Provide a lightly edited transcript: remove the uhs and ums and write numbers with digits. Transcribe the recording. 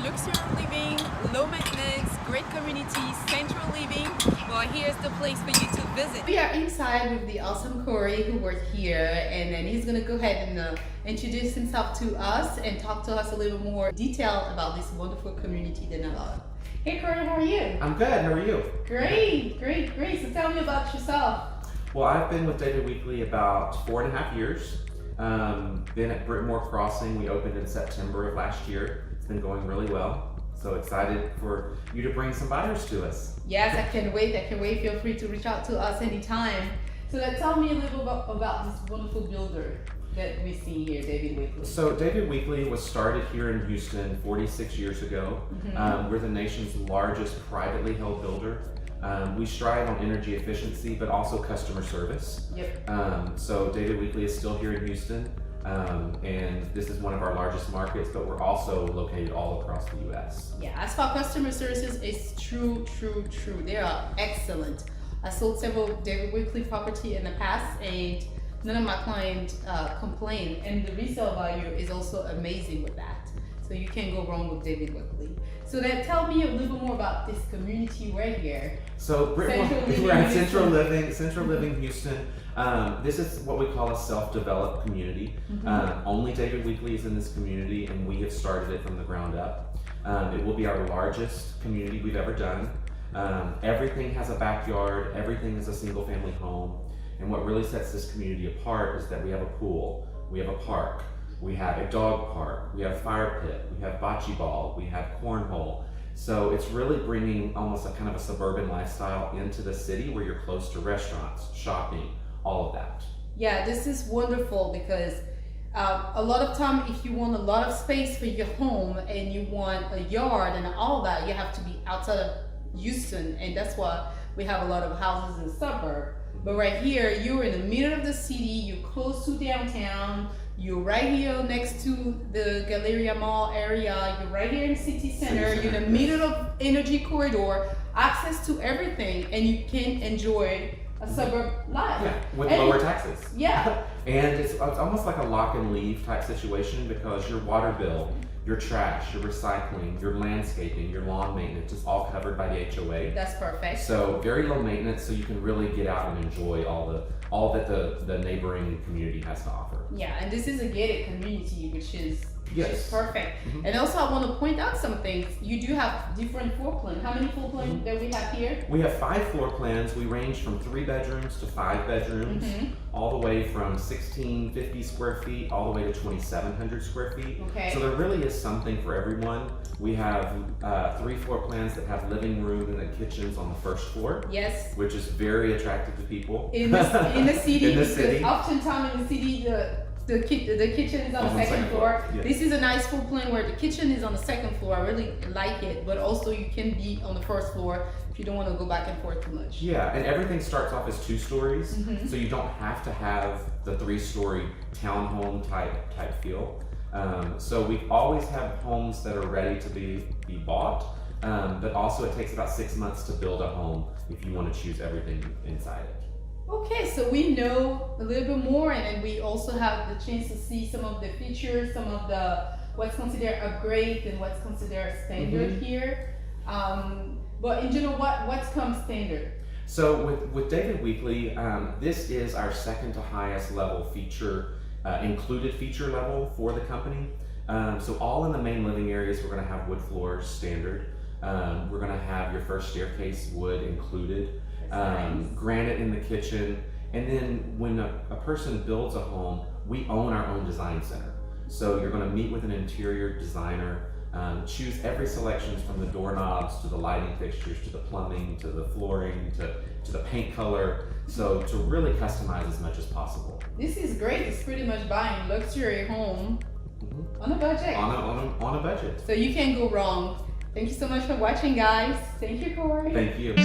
luxury living, low maintenance, great community, central living, well, here's the place for you to visit. We are inside with the awesome Corey who works here, and then he's gonna go ahead and introduce himself to us and talk to us a little more detail about this wonderful community that I love. Hey Corey, how are you? I'm good, how are you? Great. So tell me about yourself. Well, I've been with David Weekley about 4.5 years. Been at Brittmoore Crossing. We opened in September of last year. It's been going really well. So excited for you to bring some buyers to us. Yes, I can't wait. Feel free to reach out to us anytime. So tell me a little about this wonderful builder that we see here, David Weekley. So David Weekley was started here in Houston 46 years ago. We're the nation's largest privately held builder. We strive on energy efficiency, but also customer service. Yep. So David Weekley is still here in Houston, and this is one of our largest markets, but we're also located all across the U.S. Yeah, as for customer services, it's true. They are excellent. I sold several David Weekley property in the past, and none of my clients complain, and the resale value is also amazing with that. So you can't go wrong with David Weekley. So then tell me a little more about this community right here. So we're at Central Living Houston. This is what we call a self-developed community. Only David Weekley is in this community, and we have started it from the ground up. It will be our largest community we've ever done. Everything has a backyard, everything is a single family home. And what really sets this community apart is that we have a pool, we have a park, we have a dog park, we have a fire pit, we have bocce ball, we have cornhole. So it's really bringing almost a kind of a suburban lifestyle into the city where you're close to restaurants, shopping, all of that. Yeah, this is wonderful because a lot of time if you want a lot of space for your home and you want a yard and all that, you have to be outside of Houston, and that's why we have a lot of houses in the suburb. But right here, you're in the middle of the city, you're close to downtown, you're right here next to the Galleria Mall area, you're right here in City Center, you're in the middle of energy corridor, access to everything, and you can enjoy a suburb life. Yeah, with lower taxes. Yeah. And it's almost like a lock and leave type situation because your water bill, your trash, your recycling, your landscaping, your lawn maintenance is all covered by the HOA. That's perfect. So very low maintenance, so you can really get out and enjoy all that the neighboring community has to offer. Yeah, and this is a gated community, which is perfect. And also I want to point out some things. You do have different floor plans. How many floor plans that we have here? We have 5 floor plans. We range from 3 bedrooms to 5 bedrooms, all the way from 1650 square feet all the way to 2700 square feet. Okay. So there really is something for everyone. We have 3 floor plans that have living room and the kitchens on the first floor. Yes. Which is very attractive to people. In the city, in the city. Oftentimes in the city, the kitchen is on the second floor. Yes. This is a nice floor plan where the kitchen is on the second floor. I really like it, but also you can be on the first floor if you don't want to go back and forth too much. Yeah, and everything starts off as 2 stories, so you don't have to have the 3-story townhome type feel. So we always have homes that are ready to be bought, but also it takes about 6 months to build a home if you want to choose everything inside it. Okay, so we know a little bit more, and then we also have the chance to see some of the features, some of the what's considered upgrade and what's considered standard here. But in general, what's come standard? So with David Weekley, this is our second to highest level feature, included feature level for the company. So all in the main living areas, we're going to have wood floors standard. We're going to have your first staircase wood included. Nice. Granite in the kitchen, and then when a person builds a home, we own our own design center. So you're going to meet with an interior designer, choose every selection from the doorknobs to the lighting fixtures to the plumbing to the flooring to the paint color, so to really customize as much as possible. This is great. It's pretty much buying luxury home on a budget. On a budget. So you can't go wrong. Thank you so much for watching, guys. Thank you, Corey. Thank you.